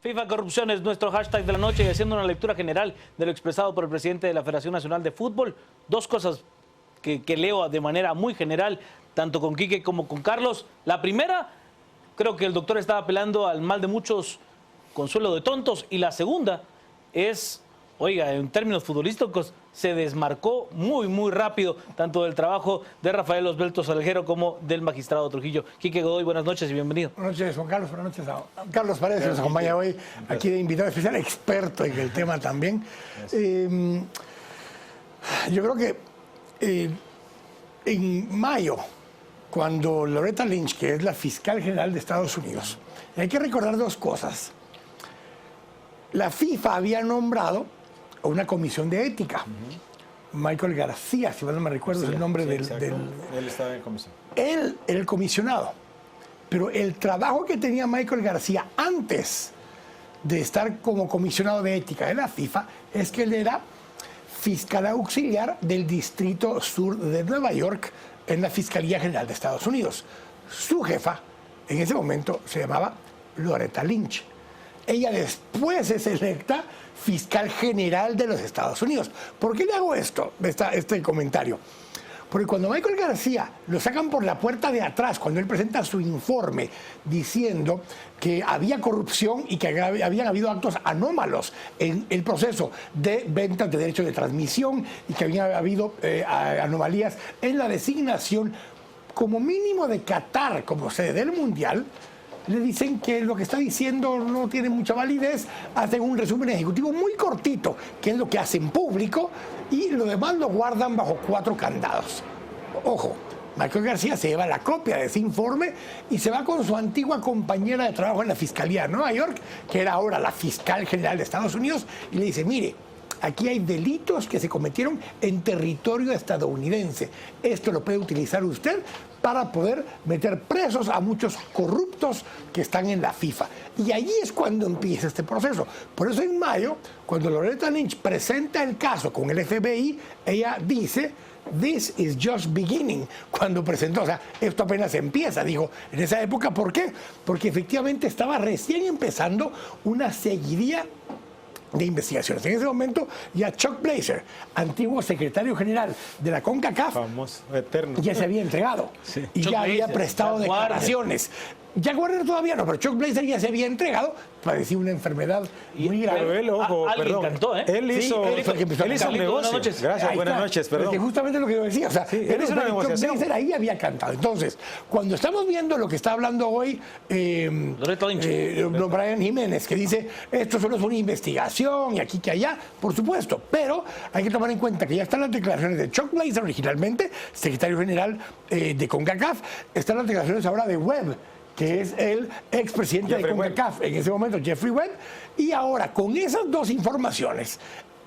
FIFA Corrupción es nuestro hashtag de la noche y haciendo una lectura general de lo expresado por el presidente de la Federación Nacional de Fútbol. Dos cosas que leo de manera muy general, tanto con Quique como con Carlos. La primera, creo que el doctor estaba apelando al mal de muchos, consuelo de tontos. Y la segunda es, oiga, en términos futbolísticos, se desmarcó muy rápido, tanto del trabajo de Rafael Osvelto Salguero como del magistrado Trujillo. Quique Godoy, buenas noches y bienvenido. Buenas noches, Juan Carlos. Buenas noches a Carlos Paredes, que nos acompaña hoy aquí de invitado especial, experto en el tema también. Yo creo que en mayo, cuando Loretta Lynch, que es la fiscal general de Estados Unidos, hay que recordar dos cosas. La FIFA había nombrado a una comisión de ética. Michael García, si mal no me recuerdo, es el nombre del... Él estaba en comisión. Él era el comisionado. Pero el trabajo que tenía Michael García antes de estar como comisionado de ética de la FIFA es que él era fiscal auxiliar del Distrito Sur de Nueva York en la Fiscalía General de Estados Unidos. Su jefa, en ese momento, se llamaba Loretta Lynch. Ella después es electa fiscal general de los Estados Unidos. ¿Por qué le hago este comentario? Porque cuando Michael García lo sacan por la puerta de atrás, cuando él presenta su informe diciendo que había corrupción y que habían habido actos anómalos en el proceso de ventas de derechos de transmisión y que había habido anomalías en la designación como mínimo de Qatar como sede del Mundial, le dicen que lo que está diciendo no tiene mucha validez, hacen un resumen ejecutivo muy cortito, que es lo que hacen público, y lo demás lo guardan bajo 4 candados. Ojo, Michael García se lleva la copia de ese informe y se va con su antigua compañera de trabajo en la Fiscalía de Nueva York, que era ahora la fiscal general de Estados Unidos, y le dice, mire, aquí hay delitos que se cometieron en territorio estadounidense. Esto lo puede utilizar usted para poder meter presos a muchos corruptos que están en la FIFA. Y allí es cuando empieza este proceso. Por eso en mayo, cuando Loretta Lynch presenta el caso con el FBI, ella dice, "This is just beginning", cuando presentó, o sea, esto apenas empieza, dijo en esa época. ¿Por qué? Porque efectivamente estaba recién empezando una seguidilla de investigaciones. En ese momento ya Chuck Blazer, antiguo secretario general de la CONCACAF, famoso, eterno, ya se había entregado y Chuck ya había Blazer, prestado Jack Warner. declaraciones. Jack Warner todavía no, pero Chuck Blazer ya se había entregado, padecía una enfermedad muy grave. Pero él, ojo, alguien perdón, cantó, ¿eh? él hizo, Sí, él fue el que empezó a él hizo un cantar. negocio. Buenas noches. Gracias, Ahí buenas está. noches, Pero perdón. que justamente lo que yo decía, o sea, él hizo una Chuck negociación. Blazer ahí había cantado. Entonces, cuando estamos viendo lo que está hablando hoy Loretta Lynch. Brian Jiménez, que dice, esto solo es una investigación y aquí que allá, por supuesto, pero hay que tomar en cuenta que ya están las declaraciones de Chuck Blazer originalmente, secretario general de CONCACAF, están las declaraciones ahora de Webb, que es el expresidente de CONCACAF en ese momento, Jeffrey Webb, y ahora con esas dos informaciones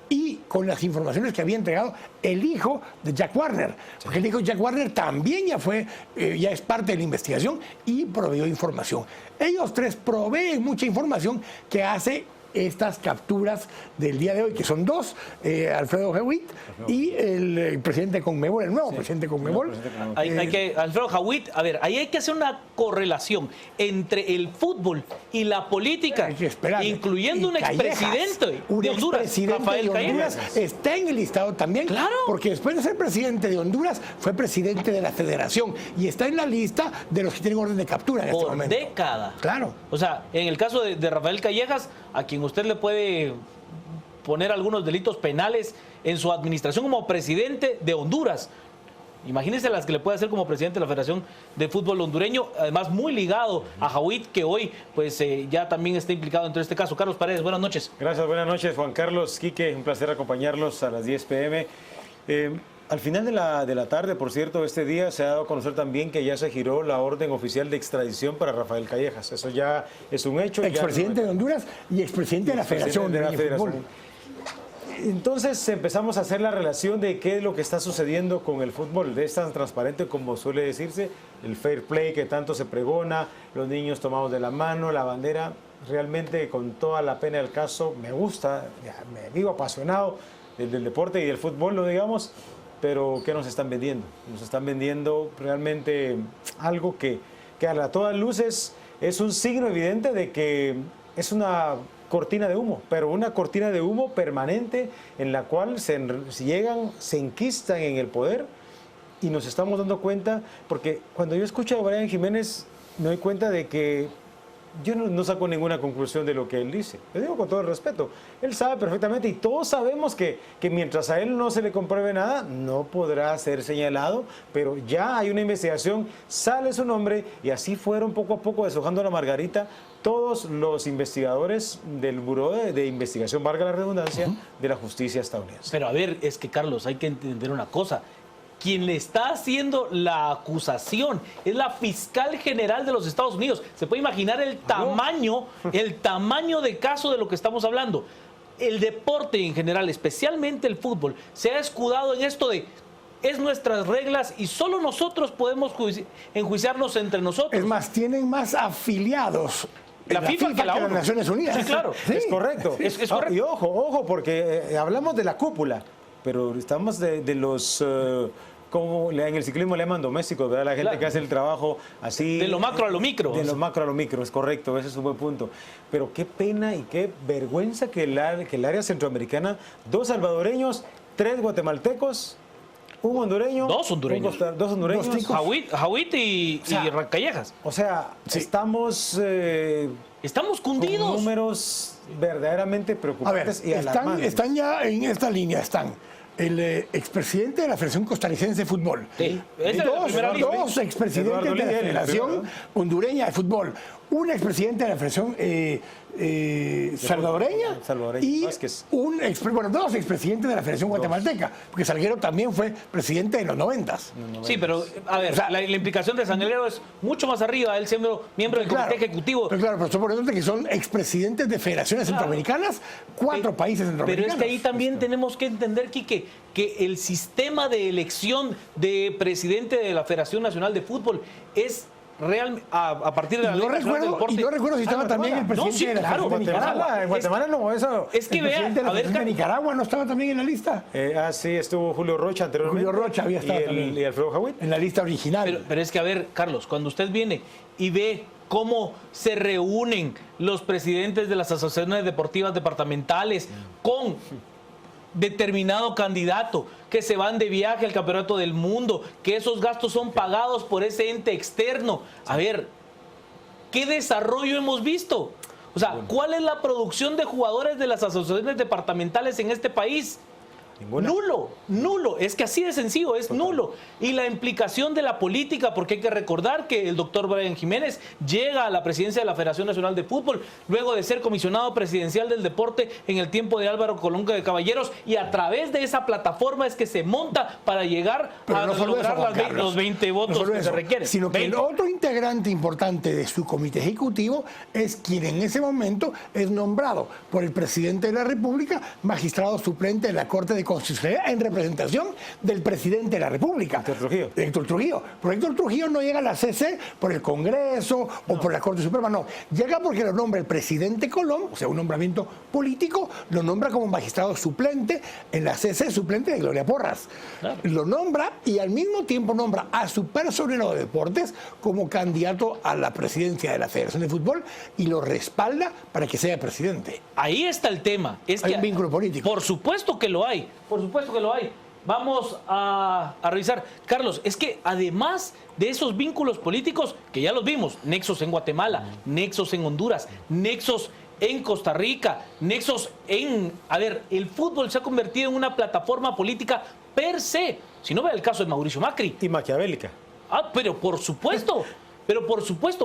y con las informaciones que había entregado el hijo de Jack Warner, porque el hijo de Jack Warner también ya es parte de la investigación y proveyó información. Ellos tres proveen mucha información que hace estas capturas del día de hoy, que son dos, Alfredo Hewitt y el presidente de Conmebol, el nuevo presidente de Conmebol. Alfredo Hewitt, a ver, ahí hay que hacer una correlación entre el fútbol y la política, Hay que esperar. incluyendo un expresidente de Honduras, Rafael Callejas. Está en el listado también, Claro. porque después de ser presidente de Honduras, fue presidente de la federación y está en la lista de los que tienen orden de captura en este Por momento. década. Claro. O sea, en el caso de Rafael Callejas, a quien usted le puede poner algunos delitos penales en su administración como presidente de Honduras. Imagínense las que le puede hacer como presidente de la Federación de Fútbol Hondureño, además muy ligado a Hewitt, que hoy pues ya también está implicado en todo este caso. Carlos Paredes, buenas noches. Gracias, buenas noches, Juan Carlos, Quique, un placer acompañarlos a las 10 p.m. Al final de la tarde, por cierto, este día se ha dado a conocer también que ya se giró la orden oficial de extradición para Rafael Callejas. Eso ya es un hecho. Expresidente de Honduras y expresidente de la Federación de Fútbol. Entonces empezamos a hacer la relación de qué es lo que está sucediendo con el fútbol. Es tan transparente como suele decirse, el fair play que tanto se pregona, los niños tomados de la mano, la bandera. Realmente, con toda la pena del caso, me gusta, me digo apasionado del deporte y del fútbol, lo digamos. Pero ¿qué nos están vendiendo? Nos están vendiendo realmente algo que a todas luces es un signo evidente de que es una cortina de humo, pero una cortina de humo permanente en la cual se enquistan en el poder y nos estamos dando cuenta, porque cuando yo escucho a Brian Jiménez me doy cuenta de que yo no saco ninguna conclusión de lo que él dice. Le digo con todo el respeto. Él sabe perfectamente y todos sabemos que mientras a él no se le compruebe nada, no podrá ser señalado, pero ya hay una investigación, sale su nombre y así fueron poco a poco deshojando la margarita todos los investigadores del Buró de Investigación, valga la redundancia, de la justicia estadounidense. Pero a ver, es que Carlos, hay que entender una cosa. Quien le está haciendo la acusación es la fiscal general de los Estados Unidos. Se puede imaginar el tamaño de caso de lo que estamos hablando. El deporte en general, especialmente el fútbol, se ha escudado en esto de es nuestras reglas y solo nosotros podemos enjuiciarnos entre nosotros. Es más, tienen más afiliados la FIFA que las Naciones Unidas. Sí, claro. Sí. Es correcto. Es correcto. Y ojo, porque hablamos de la cúpula, pero estamos de los... como en el ciclismo le llaman domésticos, ¿verdad? La gente Claro. que hace el trabajo así... De lo macro a lo micro. De lo macro a lo micro, es correcto, ese es un buen punto. Pero qué pena y qué vergüenza que el área centroamericana, 2 salvadoreños, 3 guatemaltecos, un hondureño... 2 hondureños. 2 hondureños. Jawit y Callejas. O sea, estamos... Estamos con cundidos. números verdaderamente A ver, preocupantes y alarmantes. están ya en esta línea, están el expresidente de la Federación Costarricense de Fútbol, Sí, esa es la primera lista. dos expresidentes Eduardo de la Lidia, el Federación primero, Hondureña de Fútbol, un expresidente de la Federación salvadoreña y Vázquez. dos expresidentes de la Federación Guatemalteca, porque Salguero también fue presidente en los 90s. Sí, pero a ver, O sea, la implicación de Salguero es mucho más arriba, él siendo miembro del comité ejecutivo. Pero estoy poniendo que son expresidentes de federaciones centroamericanas, 4 países Pero centroamericanos. es que ahí también tenemos que entender, Quique, que el sistema de elección de presidente de la Federación Nacional de Fútbol es real a partir de la Ley Nacional del Deporte. Y yo recuerdo si estaba también el presidente No, sí, de la claro, Federación de Nicaragua. En Guatemala no, eso... Es que El vea, presidente de la a ver, Federación de Nicaragua no estaba también en la lista. sí, estuvo Julio Rocha anteriormente. Julio Rocha había estado también. Y Alfredo Jawit. En la lista original. pero es que, a ver, Carlos, cuando usted viene y ve cómo se reúnen los presidentes de las asociaciones deportivas departamentales con determinado candidato, que se van de viaje al campeonato del mundo, que esos gastos son pagados por ese ente externo. A ver, ¿qué desarrollo hemos visto? O sea, ¿cuál es la producción de jugadores de las asociaciones departamentales en este país? Ninguna. Nulo. Es que así de sencillo, es nulo. Y la implicación de la política, porque hay que recordar que el doctor Brian Jiménez llega a la presidencia de la Federación Nacional de Fútbol, luego de ser comisionado presidencial del deporte en el tiempo de Álvaro Colón de Caballeros, y a través de esa plataforma es que se monta para llegar a lograr los 20 votos que se requieren. Sino que 20. el otro integrante importante de su comité ejecutivo es quien en ese momento es nombrado por el presidente de la República, magistrado suplente de la Corte de Constitucionalidad en representación del presidente de la República. Héctor Trujillo. Pero Héctor Trujillo no llega a la CC por el Congreso o por la Corte Suprema, no. Llega porque lo nombra el presidente Colón, o sea, un nombramiento político, lo nombra como magistrado suplente en la CC, suplente de Gloria Porras. Claro. Lo nombra y al mismo tiempo nombra a su personero de deportes como candidato a la presidencia de la Federación de Fútbol y lo respalda para que sea presidente. Ahí está el tema. Es Hay que, un vínculo político. Por supuesto que lo hay. Por supuesto que lo hay. Vamos a revisar. Carlos, es que además de esos vínculos políticos, que ya los vimos, nexos en Guatemala, nexos en Honduras, nexos en Costa Rica, nexos en... A ver, el fútbol se ha convertido en una plataforma política per se. Si no ve el caso de Mauricio Macri. Y maquiavélica. Pero por supuesto,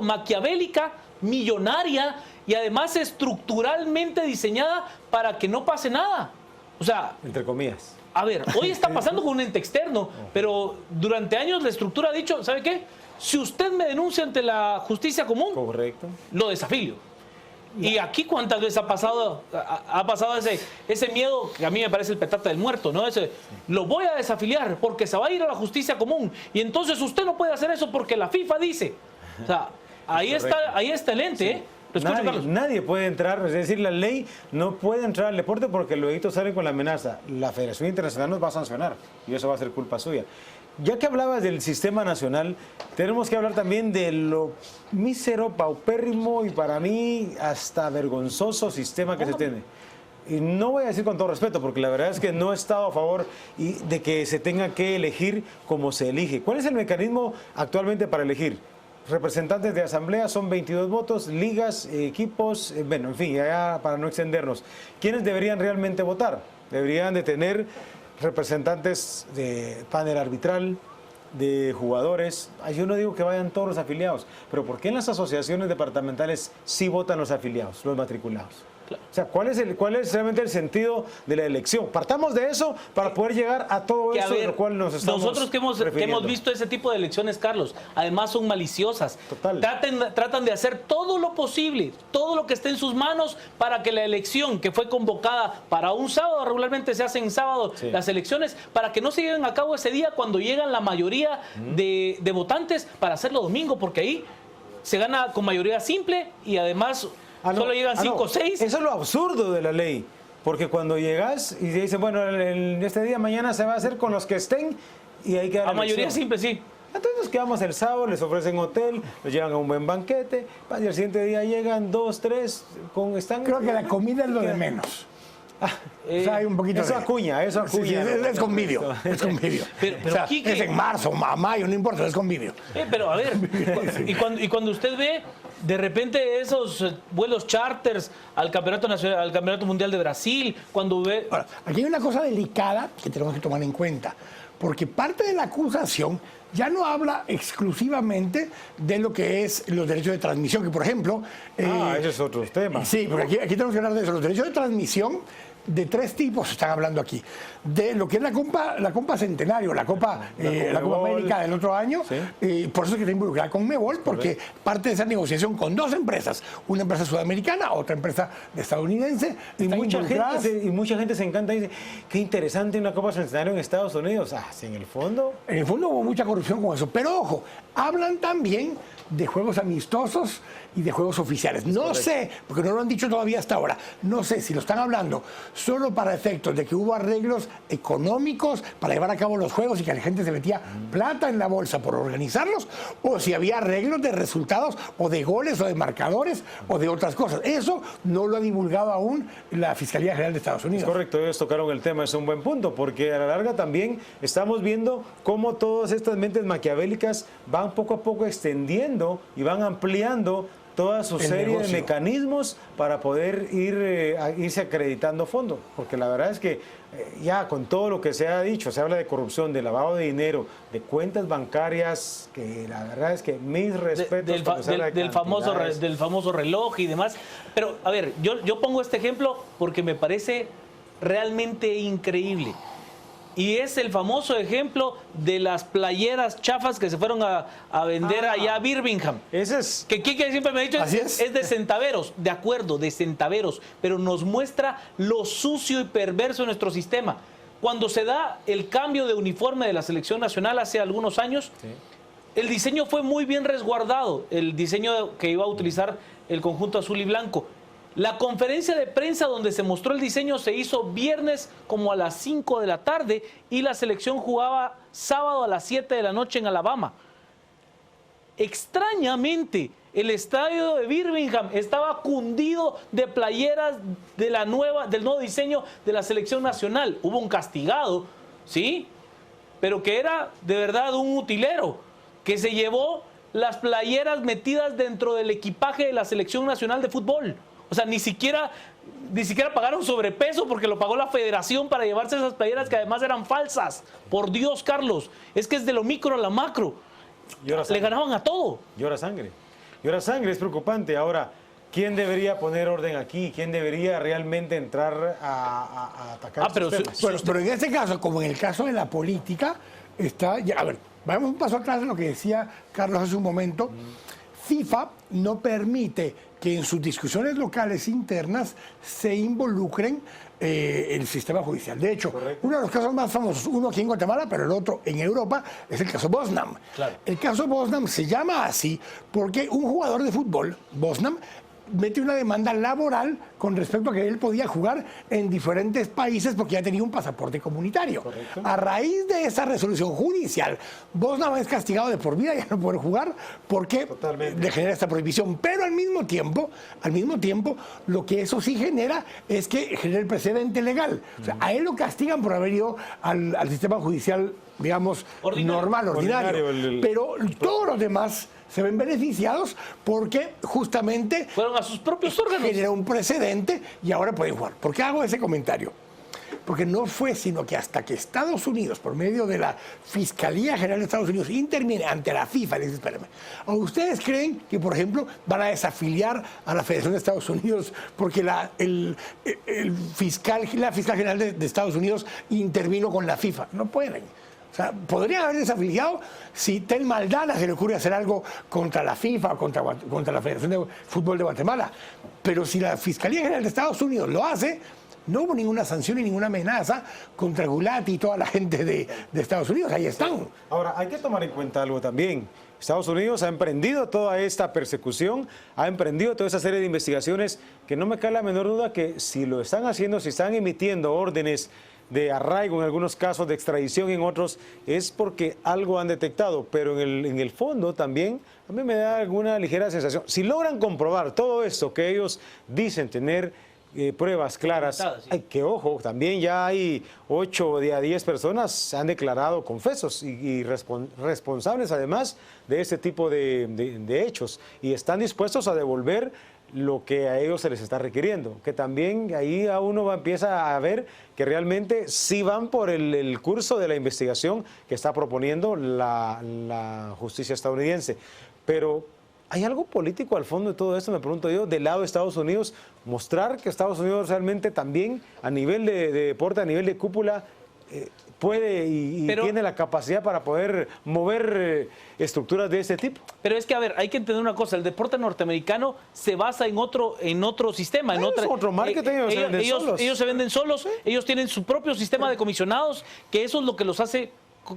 maquiavélica, millonaria y además estructuralmente diseñada para que no pase nada. O sea, Entre comillas. a ver, hoy está pasando con un ente externo, pero durante años la estructura ha dicho, ¿sabe qué? Si usted me denuncia ante la justicia común, Correcto. lo desafilio. Y aquí cuántas veces ha pasado ese miedo que a mí me parece el petate del muerto, ¿no? Lo voy a desafiliar porque se va a ir a la justicia común y entonces usted no puede hacer eso porque la FIFA dice. O sea, ahí está el ente, ¿eh? Lo escucho, Carlos. Nadie puede entrar, es decir, la ley no puede entrar al deporte porque luego salen con la amenaza. La Federación Internacional nos va a sancionar y eso va a ser culpa suya. ya que hablabas del sistema nacional, tenemos que hablar también de lo mísero, paupérrimo y para mí hasta vergonzoso sistema que se tiene. Y no voy a decir con todo respeto, porque la verdad es que no he estado a favor de que se tenga que elegir como se elige. ¿Cuál es el mecanismo actualmente para elegir? Representantes de asamblea son 22 votos, ligas, equipos, bueno, en fin, ya para no extendernos. ¿Quiénes deberían realmente votar? Deberían de tener representantes de panel arbitral, de jugadores. Yo no digo que vayan todos los afiliados, pero ¿por qué en las asociaciones departamentales sí votan los afiliados, los matriculados? O sea, ¿cuál es realmente el sentido de la elección? Partamos de eso para poder llegar a todo eso de lo cual nos estamos nosotros que hemos visto ese tipo de elecciones, Carlos, además son maliciosas. Total. Tratan de hacer todo lo posible, todo lo que esté en sus manos para que la elección que fue convocada para un sábado, regularmente se hacen sábado las elecciones, para que no se lleven a cabo ese día cuando llegan la mayoría de votantes para hacerlo domingo, porque ahí se gana con mayoría simple y además... solo llegan 5 o 6. Eso es lo absurdo de la ley. Porque cuando llegas y te dicen, bueno, este día mañana se va a hacer con los que estén y hay que dar a mayoría simple, sí. Entonces nos quedamos el sábado, les ofrecen hotel, los llevan a un buen banquete, y al siguiente día llegan 2, 3, Creo que la comida es lo de menos. O sea, hay un poquito eso acuña. Sí, es convivio. Es convivio. Pero o sea, aquí es en marzo, mayo, no importa, es convivio. Pero a ver, y cuando usted ve de repente esos vuelos charters al campeonato nacional, al campeonato mundial de Brasil, cuando ve... Ahora, aquí hay una cosa delicada que tenemos que tomar en cuenta, porque parte de la acusación ya no habla exclusivamente de lo que es los derechos de transmisión, que por ejemplo... ese es otro tema. Sí, porque aquí tenemos que hablar de eso. Los derechos de transmisión de 3 tipos están hablando aquí. De lo que es la Copa Centenario, la Copa América del otro año, por eso es que está involucrada con Conmebol, porque parte de esa negociación con 2 empresas, una empresa sudamericana, otra empresa estadounidense, y mucha gente se encanta y dice, qué interesante una Copa Centenario en Estados Unidos. En el fondo hubo mucha corrupción con eso, pero ojo, hablan también de juegos amistosos y de juegos oficiales. No sé, porque no lo han dicho todavía hasta ahora, no sé si lo están hablando solo para efectos de que hubo arreglos económicos para llevar a cabo los juegos y que la gente se metía plata en la bolsa por organizarlos, o si había arreglos de resultados o de goles o de marcadores o de otras cosas. Eso no lo ha divulgado aún la Fiscalía General de Estados Unidos. Es correcto, ellos tocaron el tema, es un buen punto, porque a la larga también estamos viendo cómo todas estas mentes maquiavélicas van poco a poco extendiendo y van ampliando toda su serie de mecanismos para poder irse acreditando fondos. Porque la verdad es que ya con todo lo que se ha dicho, se habla de corrupción, de lavado de dinero, de cuentas bancarias, que la verdad es que mis respetos del famoso reloj y demás. Pero, a ver, yo pongo este ejemplo porque me parece realmente increíble. Y es el famoso ejemplo de las playeras chafas que se fueron a vender allá a Birmingham. Ese es... Que Quique siempre me ha dicho, es de centaveros. De acuerdo, de centaveros. Pero nos muestra lo sucio y perverso de nuestro sistema. Cuando se da el cambio de uniforme de la selección nacional hace algunos años, el diseño fue muy bien resguardado. El diseño que iba a utilizar el conjunto azul y blanco. La conferencia de prensa donde se mostró el diseño se hizo viernes como a las 5 de la tarde y la selección jugaba sábado a las 7 de la noche en Alabama. Extrañamente, el estadio de Birmingham estaba cundido de playeras del nuevo diseño de la selección nacional. Hubo un castigado, ¿sí? Pero que era de verdad un utilero que se llevó las playeras metidas dentro del equipaje de la selección nacional de fútbol. O sea, ni siquiera pagaron sobrepeso porque lo pagó la federación para llevarse esas playeras que además eran falsas. Por Dios, Carlos, es que es de lo micro a la macro. Le ganaban a todo. Llora sangre, es preocupante. Ahora, ¿quién debería poner orden aquí? ¿Quién debería realmente entrar a atacar estos temas? Pero en este caso, como en el caso de la política, está... A ver, vamos un paso atrás de lo que decía Carlos hace un momento. FIFA no permite que en sus discusiones locales internas se involucren el sistema judicial. De hecho, uno de los casos más famosos, uno aquí en Guatemala, pero el otro en Europa, es el caso Bosnam. Claro. El caso Bosnam se llama así porque un jugador de fútbol, Bosnam, mete una demanda laboral con respecto a que él podía jugar en diferentes países porque ya tenía un pasaporte comunitario. Correcto. A raíz de esa resolución judicial, vos nada más castigado de por vida, ya no poder jugar porque Totalmente. le genera esta prohibición. Pero al mismo tiempo, lo que eso sí genera es que genera el precedente legal. O sea, a él lo castigan por haber ido al sistema judicial, digamos, normal, ordinario. Pero todos los demás se ven beneficiados porque justamente Fueron a sus propios órganos. genera un precedente y ahora pueden jugar. ¿Por qué hago ese comentario? Porque no fue sino que hasta que Estados Unidos, por medio de la Fiscalía General de Estados Unidos, interviene ante la FIFA, les dice, espérame, ¿o ustedes creen que, por ejemplo, van a desafiliar a la Federación de Estados Unidos porque la fiscal general de Estados Unidos intervino con la FIFA? No pueden. O sea, podrían haber desafiliado si Tel Maldana se le ocurre hacer algo contra la FIFA o contra la Federación de Fútbol de Guatemala. Pero si la Fiscalía General de Estados Unidos lo hace, no hubo ninguna sanción y ninguna amenaza contra Gulati y toda la gente de Estados Unidos. Ahí están. Ahora, hay que tomar en cuenta algo también. Estados Unidos ha emprendido toda esta persecución, ha emprendido toda esa serie de investigaciones que no me cae la menor duda que si lo están haciendo, si están emitiendo órdenes de arraigo en algunos casos, de extradición en otros, es porque algo han detectado, pero en el fondo también a mí me da alguna ligera sensación. Si logran comprobar todo esto que ellos dicen tener pruebas claras, Sí. que ojo, también ya hay 8 de a 10 personas se han declarado confesos y responsables además de este tipo de hechos y están dispuestos a devolver lo que a ellos se les está requiriendo, que también ahí a uno empieza a ver que realmente sí van por el curso de la investigación que está proponiendo la justicia estadounidense. Pero ¿hay algo político al fondo de todo esto? Me pregunto yo, del lado de Estados Unidos, mostrar que Estados Unidos realmente también a nivel de deporte, a nivel de cúpula, puede y tiene la capacidad para poder mover estructuras de este tipo. Pero es que, a ver, hay que entender una cosa, el deporte norteamericano se basa en otro sistema. En Otro marketing, ellos se venden solos, ¿sí? Ellos tienen su propio sistema de comisionados, que eso es lo que los hace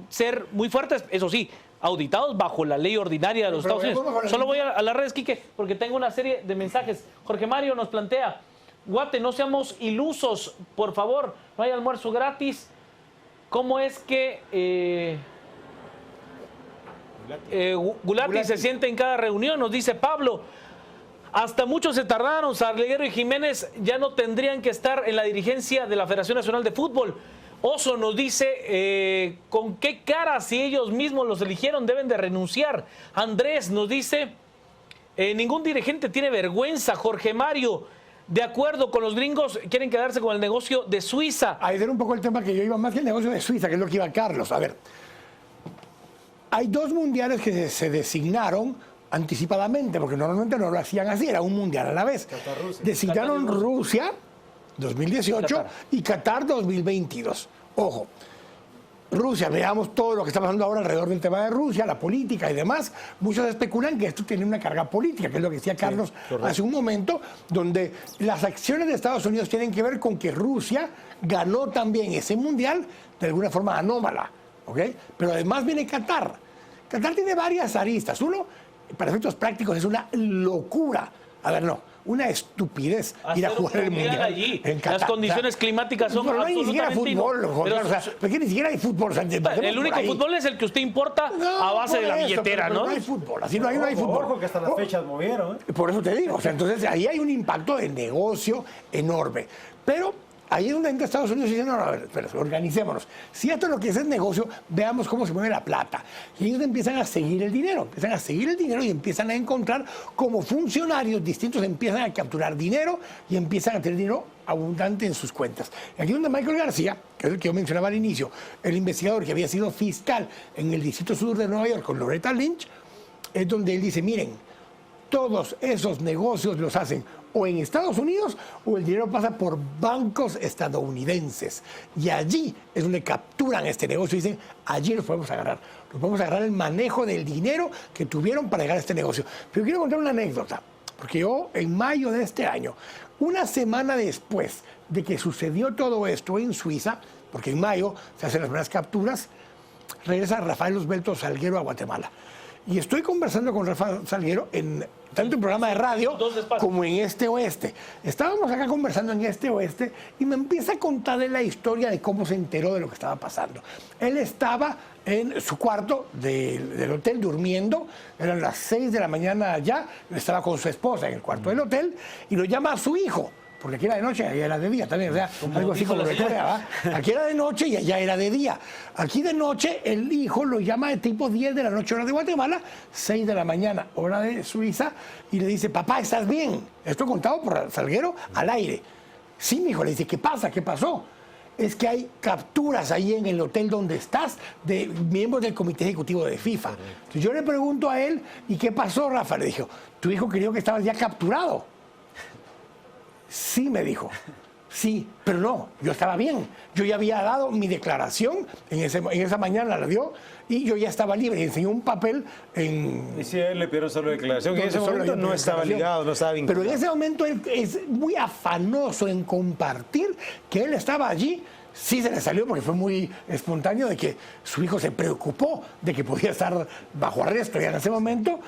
ser muy fuertes, eso sí, auditados bajo la ley ordinaria de los Pero Estados Unidos. Solo voy a las redes, Quique, porque tengo una serie de mensajes. Jorge Mario nos plantea, Guate, no seamos ilusos, por favor, no hay almuerzo gratis. ¿Cómo es que Gulati se siente en cada reunión? Nos dice Pablo. Hasta muchos se tardaron. Sarleguero y Jiménez ya no tendrían que estar en la dirigencia de la Federación Nacional de Fútbol. Oso nos dice, ¿con qué cara si ellos mismos los eligieron deben de renunciar? Andrés nos dice, ningún dirigente tiene vergüenza. Jorge Mario, de acuerdo con los gringos, quieren quedarse con el negocio de Suiza. Ahí era un poco el tema que yo iba, más que el negocio de Suiza, que es lo que iba Carlos. A ver, hay 2 mundiales que se designaron anticipadamente, porque normalmente no lo hacían así, era un mundial a la vez. Qatar-Rusia. Designaron Rusia 2018 Qatar. y Qatar 2022. Ojo, Rusia, veamos todo lo que está pasando ahora alrededor del tema de Rusia, la política y demás. Muchos especulan que esto tiene una carga política, que es lo que decía Carlos hace un momento, donde las acciones de Estados Unidos tienen que ver con que Rusia ganó también ese mundial de alguna forma anómala, ¿ok? Pero además viene Qatar. Qatar tiene varias aristas. Uno, para efectos prácticos, es una locura. A ver, no. Una estupidez ir a Hacer jugar un el mundial allí. en Qatar. Las condiciones climáticas son pero no hay ni siquiera absolutamente fútbol, pero- o sea, porque ni siquiera hay fútbol. O sea, el único fútbol es el que usted importa a base por de la eso, billetera, pero ¿no? No hay fútbol, así no hay fútbol. Ojo que hasta las fechas movieron. Por eso te digo, o sea, entonces ahí hay un impacto de negocio enorme. Pero ahí es donde entra Estados Unidos y dice, no, a ver, espera, organicémonos. Si esto es lo que es el negocio, veamos cómo se mueve la plata. Y ellos empiezan a seguir el dinero, y empiezan a encontrar como funcionarios distintos empiezan a capturar dinero y empiezan a tener dinero abundante en sus cuentas. Y aquí donde Michael García, que es el que yo mencionaba al inicio, el investigador que había sido fiscal en el Distrito Sur de Nueva York con Loretta Lynch, es donde él dice, miren, todos esos negocios los hacen o en Estados Unidos o el dinero pasa por bancos estadounidenses. Y allí es donde capturan este negocio y dicen, allí los podemos agarrar. Nos podemos agarrar el manejo del dinero que tuvieron para llegar a este negocio. Pero quiero contar una anécdota, porque yo en mayo de este año, una semana después de que sucedió todo esto en Suiza, porque en mayo se hacen las primeras capturas, regresa Rafael Osvelto Salguero a Guatemala. Y estoy conversando con Rafa Salguero tanto en programa de radio como en Este Oeste. Estábamos acá conversando en Este Oeste y me empieza a contar de la historia de cómo se enteró de lo que estaba pasando. Él estaba en su cuarto del hotel durmiendo, eran las 6 de la mañana allá, estaba con su esposa en el cuarto del hotel y lo llama a su hijo. Porque aquí era de noche, allá era de día también, o sea, algo así como Corea, ¿va? Aquí era de noche y allá era de día. Aquí de noche el hijo lo llama de tipo 10 de la noche, hora de Guatemala, 6 de la mañana, hora de Suiza, y le dice, papá, ¿estás bien? Esto contado por Salguero al aire. Sí, mi hijo, le dice, ¿qué pasa? ¿Qué pasó? Es que hay capturas ahí en el hotel donde estás de miembros del comité ejecutivo de FIFA. Entonces yo le pregunto a él, ¿y qué pasó, Rafa? Le dijo, tu hijo creyó que estabas ya capturado. Sí, me dijo. Sí, pero no, yo estaba bien. Yo ya había dado mi declaración, en esa mañana la dio, y yo ya estaba libre. Y enseñó un papel en... Y si a él le pidieron solo declaración, en ese momento no estaba ligado, no estaba vinculado. Pero en ese momento él es muy afanoso en compartir que él estaba allí. Sí se le salió porque fue muy espontáneo de que su hijo se preocupó de que podía estar bajo arresto ya en ese momento,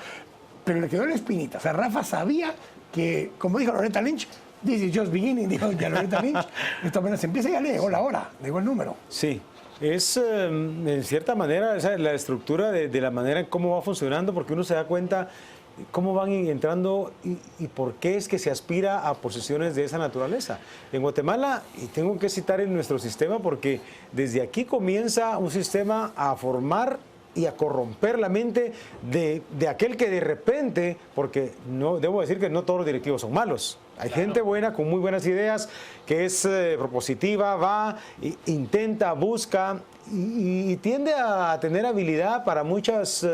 pero le quedó la espinita. O sea, Rafa sabía que, como dijo Loretta Lynch, this is just beginning, dijo ya Loretta Lynch, esto apenas empieza y ya le llegó la hora, le llegó el número. Sí, es en cierta manera esa es la estructura de la manera en cómo va funcionando, porque uno se da cuenta cómo van entrando y por qué es que se aspira a posiciones de esa naturaleza. En Guatemala, y tengo que citar en nuestro sistema, porque desde aquí comienza un sistema a formar y a corromper la mente de aquel que de repente, porque no debo decir que no todos los directivos son malos. Hay gente buena, con muy buenas ideas, que es propositiva, va, intenta, busca y tiende a tener habilidad para muchas,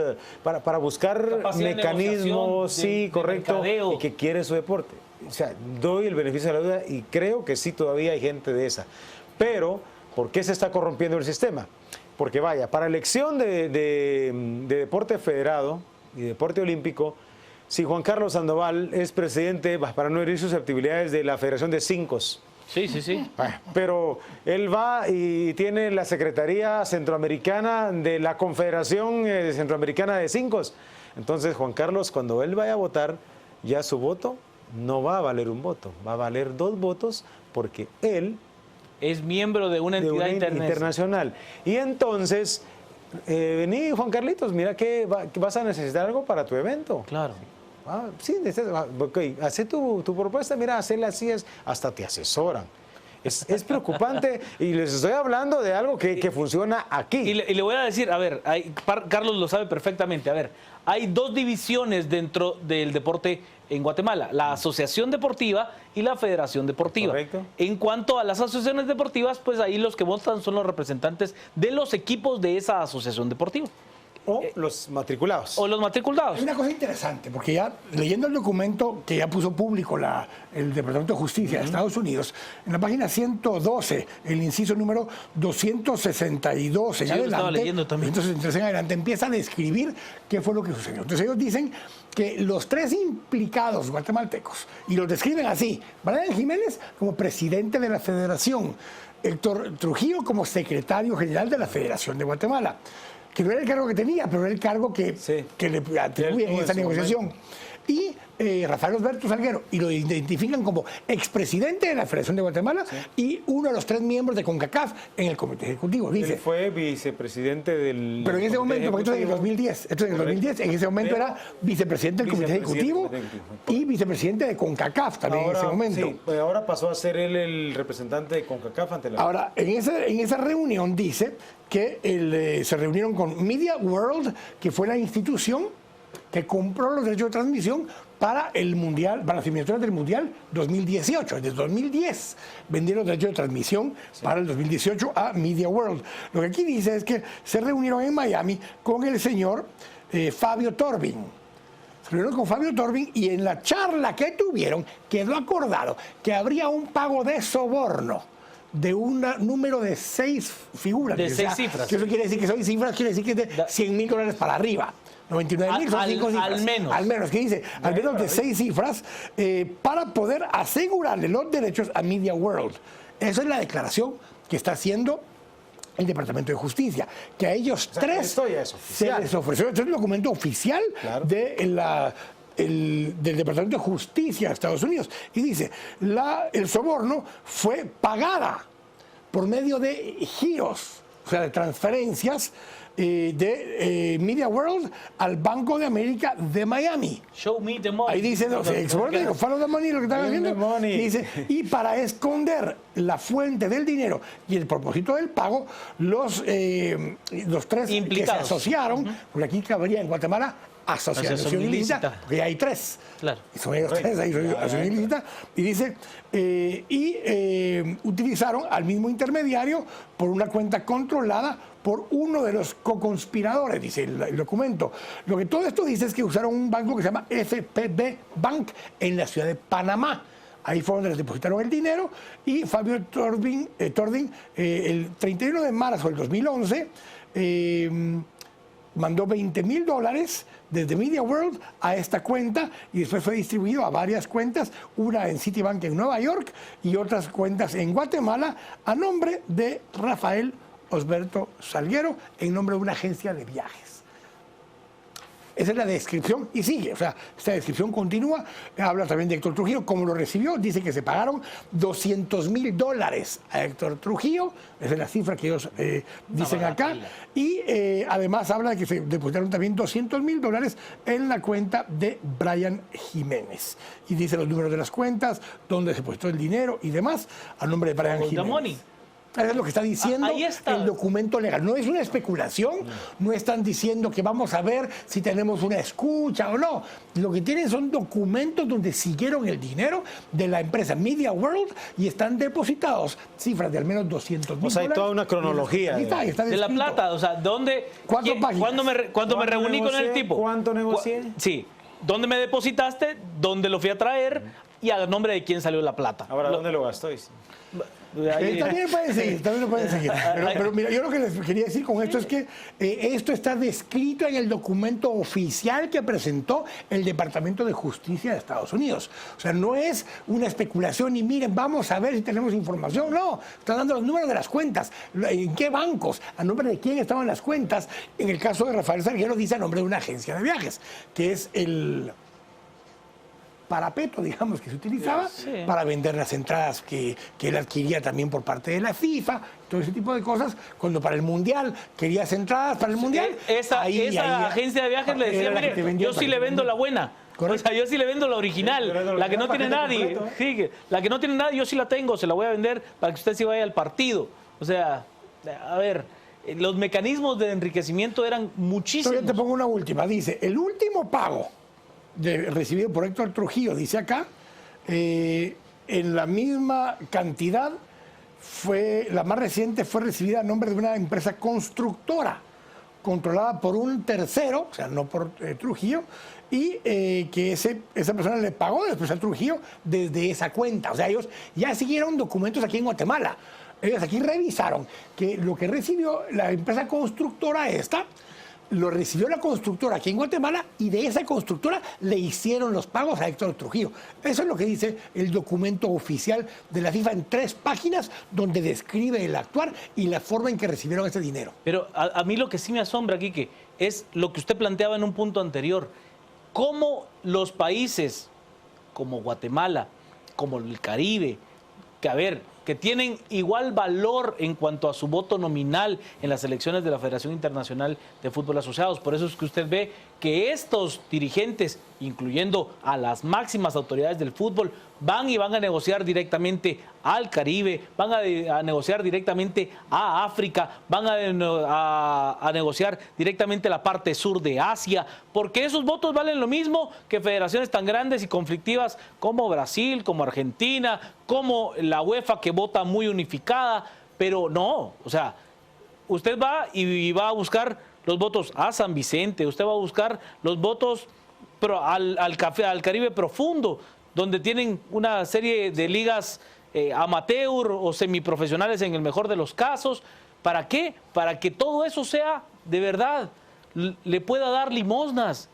para buscar mecanismos, sí, correcto, y que quiere su deporte. O sea, doy el beneficio de la duda y creo que sí todavía hay gente de esa. Pero, ¿por qué se está corrompiendo el sistema? Porque vaya, para elección de deporte federado y deporte olímpico, si Juan Carlos Sandoval es presidente, para no herir susceptibilidades, de la Federación de Cincos. Sí, sí, sí. Pero él va y tiene la Secretaría Centroamericana de la Confederación Centroamericana de Cincos. Entonces, Juan Carlos, cuando él vaya a votar, ya su voto no va a valer un voto, va a valer 2 votos porque él es miembro de una entidad internacional. Y entonces, vení, Juan Carlitos, mira que vas a necesitar algo para tu evento. Claro. Sí, okay, hace tu propuesta, mira, hacerla así, hasta te asesoran. Es preocupante y les estoy hablando de algo que funciona aquí. Y le voy a decir, a ver, Carlos lo sabe perfectamente, a ver, hay 2 divisiones dentro del deporte en Guatemala, la Asociación Deportiva y la Federación Deportiva. Correcto. En cuanto a las asociaciones deportivas, pues ahí los que votan son los representantes de los equipos de esa asociación deportiva. O los matriculados. O los matriculados. Hay una cosa interesante, porque ya leyendo el documento que ya puso público el Departamento de Justicia de Estados Unidos, en la página 112, el inciso número 262 en adelante, estaba leyendo también. 263 en adelante, empieza a describir qué fue lo que sucedió. Entonces ellos dicen que los 3 implicados guatemaltecos, y los describen así: Brian Jiménez como presidente de la Federación, Héctor Trujillo como secretario general de la Federación de Guatemala, que no era el cargo que tenía, pero era el cargo que le atribuyen en esa negociación. Y Rafael Osberto Salguero, y lo identifican como expresidente de la Federación de Guatemala y uno de los 3 miembros de CONCACAF en el comité ejecutivo. Dice, él fue vicepresidente del... Pero en ese momento, porque esto es en el 2010, en ese momento era vicepresidente del comité ejecutivo y vicepresidente de CONCACAF también en ese momento. Sí, pues ahora pasó a ser él el representante de CONCACAF ante la... Ahora, en esa reunión dice que se reunieron con Media World, que fue la institución que compró los derechos de transmisión para el Mundial, para las eliminatorias del Mundial 2018. Desde 2010 vendieron los derechos de transmisión para el 2018 a Media World. Lo que aquí dice es que se reunieron en Miami con el señor Fabio Torbin. Se reunieron con Fabio Torbin y en la charla que tuvieron quedó acordado que habría un pago de soborno de un número de 6 figuras. De 6 cifras. Que eso quiere decir que son cifras, quiere decir que es de $100,000 para arriba. 99,000 son 5 cifras. Al menos. Al menos, que dice, al menos de 6 cifras para poder asegurarle los derechos a Media World. Esa es la declaración que está haciendo el Departamento de Justicia, que a ellos tres esto ya es se oficial. les ofreció. Este es un documento oficial Claro. del Departamento de Justicia de Estados Unidos. Y dice, el soborno fue pagada por medio de giros, o sea, de transferencias de Media World al Banco de América de Miami. Show me the money. Ahí dice, no, follow the money, lo que están Bring the haciendo. money. Y dice, y para esconder la fuente del dinero y el propósito del pago, los tres Implicados. que se asociaron, porque aquí cabría en Guatemala asociación ilícita, porque hay tres. Claro. Y son ellos tres, ahí son asociación ilícita. Y dice, utilizaron al mismo intermediario por una cuenta controlada por uno de los co-conspiradores, dice el documento. Lo que todo esto dice es que usaron un banco que se llama FPB Bank en la ciudad de Panamá. Ahí fue donde les depositaron el dinero y Fabio Tordin, el 31 de marzo del 2011, mandó $20,000 desde Media World a esta cuenta y después fue distribuido a varias cuentas, una en Citibank en Nueva York y otras cuentas en Guatemala a nombre de Rafael Osberto Salguero, en nombre de una agencia de viajes. Esa es la descripción y sigue, o sea, esta descripción continúa, habla también de Héctor Trujillo, cómo lo recibió, dice que se pagaron $200,000 a Héctor Trujillo, esa es la cifra que ellos dicen acá, y además habla de que se depositaron también $200,000 en la cuenta de Brian Jiménez, y dice los números de las cuentas, dónde se depositó el dinero y demás, a nombre de Brian Con the Jiménez. money. Eso es lo que está diciendo Ahí está. el documento legal. No es una especulación, no están diciendo que vamos a ver si tenemos una escucha o no. Lo que tienen son documentos donde siguieron el dinero de la empresa Media World y están depositados cifras de al menos $200,000. O sea, hay toda una cronología. Ahí está De la descrito. plata, o sea, ¿dónde? ¿Cuántas páginas? ¿Cuándo me reuní con el negocié? tipo? ¿Cuánto negocié? Sí. ¿Dónde me depositaste? ¿Dónde lo fui a traer? Y a nombre de quién salió la plata. Ahora, ¿dónde lo gastó? Ahí- También pueden seguir, también lo pueden seguir. Pero mira, yo lo que les quería decir con esto es que esto está descrito en el documento oficial que presentó el Departamento de Justicia de Estados Unidos. O sea, no es una especulación y miren, vamos a ver si tenemos información. No, están dando los números de las cuentas, en qué bancos, a nombre de quién estaban las cuentas. En el caso de Rafael Salguero dice a nombre de una agencia de viajes, que es el parapeto, digamos, que se utilizaba Sí. para vender las entradas que él adquiría también por parte de la FIFA, todo ese tipo de cosas. Cuando para el Mundial querías entradas para el Mundial, Esa agencia de viajes le decía, era la que te mire, vendía yo sí para le que vendo te la buena. Correcto. O sea, yo sí le vendo la original, Sí, le vendo la la que no original, tiene nadie. paquete completo, Sí, la que no tiene nadie, yo sí la tengo, se la voy a vender para que usted sí vaya al partido. O sea, a ver, los mecanismos de enriquecimiento eran muchísimos. Yo te pongo una última. Dice, el último pago recibido por Héctor Trujillo, dice acá, en la misma cantidad, la más reciente fue recibida a nombre de una empresa constructora, controlada por un tercero, o sea, no por Trujillo, y que esa persona le pagó después a Trujillo desde esa cuenta. O sea, ellos ya siguieron documentos aquí en Guatemala. Ellos aquí revisaron que lo que recibió la empresa constructora esta, lo recibió la constructora aquí en Guatemala y de esa constructora le hicieron los pagos a Héctor Trujillo. Eso es lo que dice el documento oficial de la FIFA en 3 páginas donde describe el actuar y la forma en que recibieron ese dinero. Pero a mí lo que sí me asombra, Quique, es lo que usted planteaba en un punto anterior. Cómo los países como Guatemala, como el Caribe, que tienen igual valor en cuanto a su voto nominal en las elecciones de la Federación Internacional de Fútbol Asociados. Por eso es que usted ve que estos dirigentes, incluyendo a las máximas autoridades del fútbol, van a negociar directamente al Caribe, van a negociar directamente a África, van a negociar directamente la parte sur de Asia, porque esos votos valen lo mismo que federaciones tan grandes y conflictivas como Brasil, como Argentina, como la UEFA, que vota muy unificada, pero no, o sea, usted va y va a buscar los votos a San Vicente, usted va a buscar los votos al Caribe profundo, donde tienen una serie de ligas amateur o semiprofesionales en el mejor de los casos. ¿Para qué? Para que todo eso sea de verdad, le pueda dar limosnas,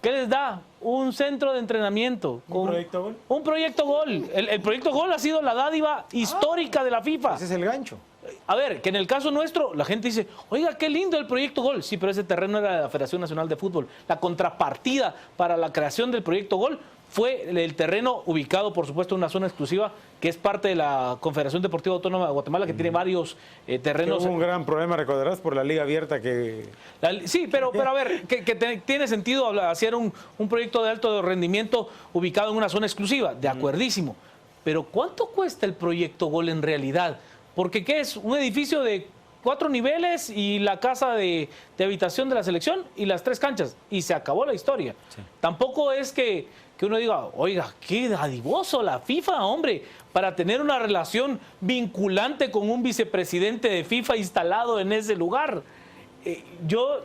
¿Qué les da? Un centro de entrenamiento. ¿Un proyecto gol? Un proyecto gol. El proyecto gol ha sido la dádiva histórica de la FIFA. Ese es el gancho. A ver, que en el caso nuestro, la gente dice, oiga, qué lindo el proyecto Gol. Sí, pero ese terreno era de la Federación Nacional de Fútbol. La contrapartida para la creación del proyecto Gol fue el terreno ubicado, por supuesto, en una zona exclusiva que es parte de la Confederación Deportiva Autónoma de Guatemala, que tiene varios terrenos. Hubo un gran problema, recordarás, por la liga abierta que... Sí, pero a ver, tiene sentido hacer un proyecto de alto rendimiento ubicado en una zona exclusiva, de acuerdísimo. Pero ¿cuánto cuesta el proyecto Gol en realidad? Porque ¿qué es? Un edificio de 4 niveles y la casa de habitación de la selección y las 3 canchas. Y se acabó la historia. Sí. Tampoco es que uno diga, oiga, qué dadivoso la FIFA, hombre, para tener una relación vinculante con un vicepresidente de FIFA instalado en ese lugar. Yo,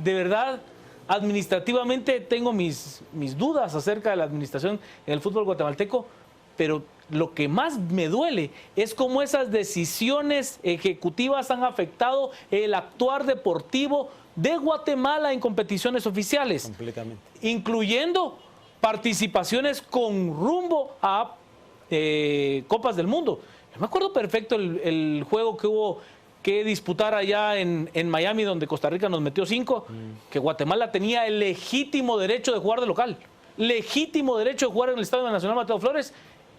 de verdad, administrativamente tengo mis dudas acerca de la administración en el fútbol guatemalteco, pero lo que más me duele es cómo esas decisiones ejecutivas han afectado el actuar deportivo de Guatemala en competiciones oficiales. Completamente. Incluyendo participaciones con rumbo a Copas del Mundo. Yo me acuerdo perfecto el juego que hubo que disputar allá en Miami, donde Costa Rica nos metió 5, que Guatemala tenía el legítimo derecho de jugar de local. Legítimo derecho de jugar en el Estadio Nacional Mateo Flores.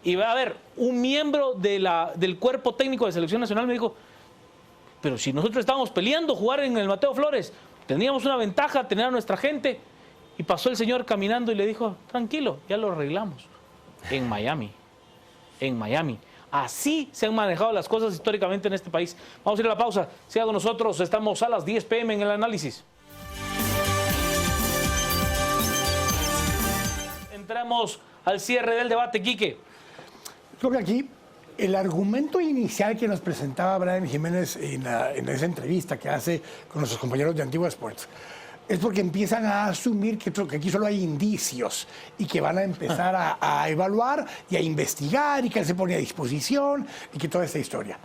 Y va a haber un miembro del cuerpo técnico de selección nacional me dijo, pero si nosotros estábamos peleando jugar en el Mateo Flores, teníamos una ventaja, tener a nuestra gente. Y pasó el señor caminando y le dijo, tranquilo, ya lo arreglamos. En Miami. En Miami. Así se han manejado las cosas históricamente en este país. Vamos a ir a la pausa. Siga con nosotros. Estamos a las 10 p.m. en el análisis. Entramos al cierre del debate, Quique. Creo que aquí el argumento inicial que nos presentaba Brian Jiménez en esa entrevista que hace con nuestros compañeros de Antigua Sports es porque empiezan a asumir que aquí solo hay indicios y que van a empezar a evaluar y a investigar y que él se pone a disposición y que toda esta historia.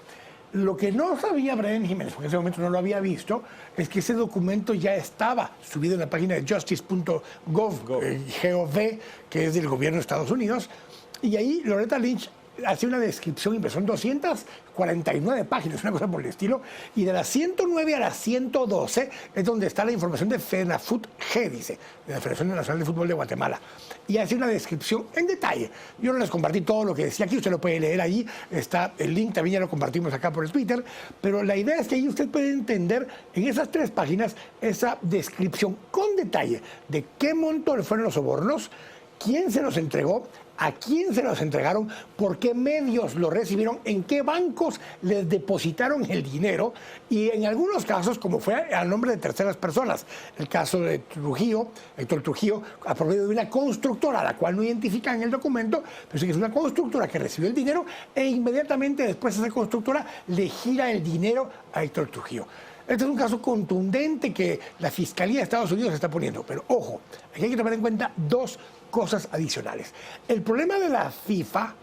Lo que no sabía Brian Jiménez, porque en ese momento no lo había visto, es que ese documento ya estaba subido en la página de justice.gov, que es del gobierno de Estados Unidos, y ahí Loretta Lynch hace una descripción, son 249 páginas, una cosa por el estilo, y de las 109 a las 112 es donde está la información de FENAFUT G, dice, de la Federación Nacional de Fútbol de Guatemala, y hace una descripción en detalle. Yo no les compartí todo lo que decía aquí, usted lo puede leer ahí, está el link, también ya lo compartimos acá por el Twitter, pero la idea es que ahí usted puede entender en esas 3 páginas esa descripción con detalle de qué monto fueron los sobornos, quién se los entregó, a quién se los entregaron, por qué medios lo recibieron, en qué bancos les depositaron el dinero y en algunos casos, como fue a nombre de terceras personas. El caso de Trujillo, Héctor Trujillo, a promedio de una constructora, la cual no identifica en el documento, pero sí que es una constructora que recibió el dinero e inmediatamente después esa constructora le gira el dinero a Héctor Trujillo. Este es un caso contundente que la Fiscalía de Estados Unidos está poniendo, pero ojo, aquí hay que tomar en cuenta 2 cosas adicionales. El problema de la FIFA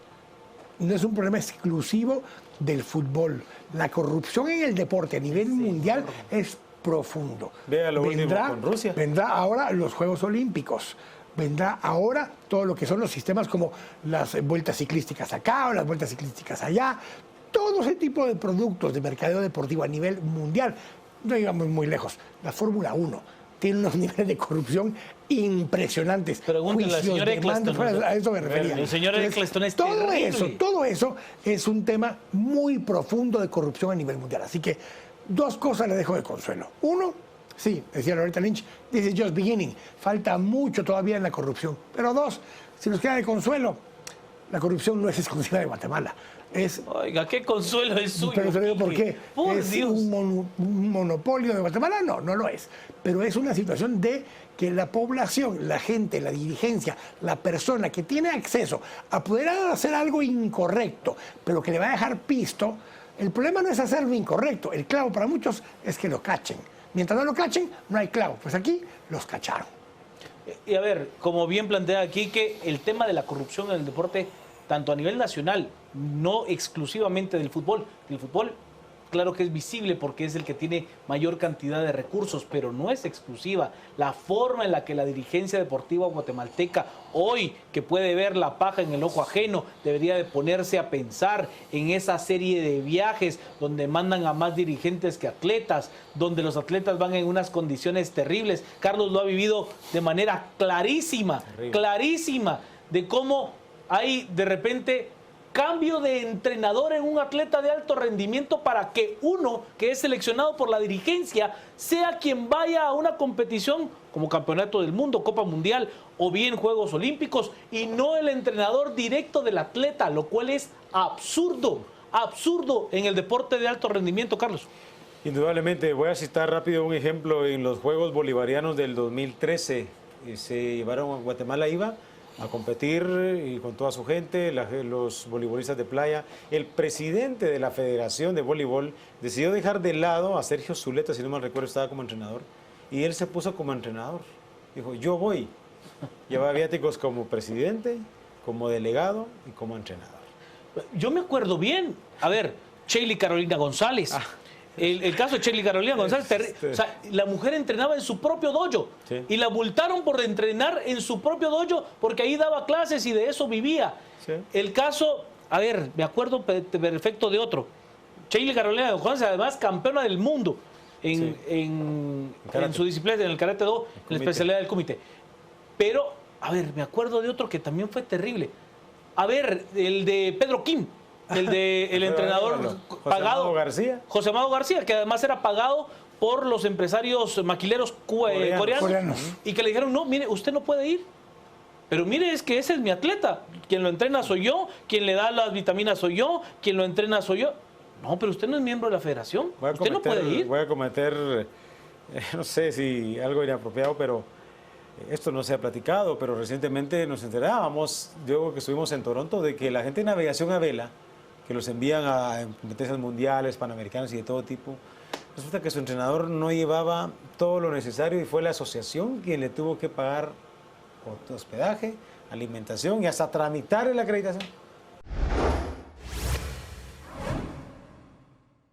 no es un problema exclusivo del fútbol. La corrupción en el deporte a nivel mundial es profundo. Vea lo último con Rusia. Vendrá ahora los Juegos Olímpicos. Vendrá ahora todo lo que son los sistemas como las vueltas ciclísticas acá o las vueltas ciclísticas allá. Todo ese tipo de productos de mercadeo deportivo a nivel mundial. No llegamos muy lejos. La Fórmula 1 tiene unos niveles de corrupción impresionantes. Pregúntale al señor Eccleston. A eso me refería. El señor Eccleston es todo eso es un tema muy profundo de corrupción a nivel mundial. Así que 2 cosas le dejo de consuelo. 1, sí, decía Loretta Lynch, this is just beginning. Falta mucho todavía en la corrupción. Pero 2, si nos queda de consuelo, la corrupción no es exclusiva de Guatemala. Oiga, qué consuelo es suyo. Pero te digo por qué. ¿Es Dios. un monopolio de Guatemala? No, no lo es. Pero es una situación de que la población, la gente, la dirigencia, la persona que tiene acceso a poder hacer algo incorrecto, pero que le va a dejar pisto, el problema no es hacer lo incorrecto. El clavo para muchos es que lo cachen. Mientras no lo cachen, no hay clavo. Pues aquí los cacharon. Y a ver, como bien plantea aquí, que el tema de la corrupción en el deporte, tanto a nivel nacional, no exclusivamente del fútbol. El fútbol claro que es visible porque es el que tiene mayor cantidad de recursos, pero no es exclusiva. La forma en la que la dirigencia deportiva guatemalteca hoy, que puede ver la paja en el ojo ajeno, debería de ponerse a pensar en esa serie de viajes donde mandan a más dirigentes que atletas, donde los atletas van en unas condiciones terribles. Carlos lo ha vivido de manera clarísima, clarísima, de cómo hay de repente cambio de entrenador en un atleta de alto rendimiento para que uno que es seleccionado por la dirigencia sea quien vaya a una competición como Campeonato del Mundo, Copa Mundial o bien Juegos Olímpicos y no el entrenador directo del atleta, lo cual es absurdo, absurdo en el deporte de alto rendimiento, Carlos. Indudablemente, voy a citar rápido un ejemplo en los Juegos Bolivarianos del 2013. Se llevaron a Guatemala, iba a competir y con toda su gente, los voleibolistas de playa. El presidente de la Federación de Voleibol decidió dejar de lado a Sergio Zuleta, si no mal recuerdo, estaba como entrenador, y él se puso como entrenador. Dijo, yo voy. Llevaba viáticos como presidente, como delegado y como entrenador. Yo me acuerdo bien. A ver, Sheila Carolina González. El caso de Sheila Carolina González, o sea, la mujer entrenaba en su propio dojo y la multaron por entrenar en su propio dojo porque ahí daba clases y de eso vivía. El caso, a ver, me acuerdo perfecto de otro. Sheila Carolina González, además campeona del mundo en su disciplina, en el karate do, en la especialidad del comité. Pero, a ver, me acuerdo de otro que también fue terrible. A ver, el de Pedro Kim. El entrenador pagado, José Amado García, que además era pagado por los empresarios maquileros coreanos, y que le dijeron, no, mire, usted no puede ir, pero mire, es que ese es mi atleta, quien lo entrena soy yo, quien le da las vitaminas soy yo, quien lo entrena soy yo. No, pero usted no es miembro de la federación, usted no puede ir. Voy a cometer, no sé si algo inapropiado, pero esto no se ha platicado, pero recientemente nos enterábamos, yo que estuvimos en Toronto, de que la gente de navegación a vela, que los envían a competencias mundiales, panamericanas y de todo tipo, resulta que su entrenador no llevaba todo lo necesario y fue la asociación quien le tuvo que pagar hospedaje, alimentación y hasta tramitar la acreditación.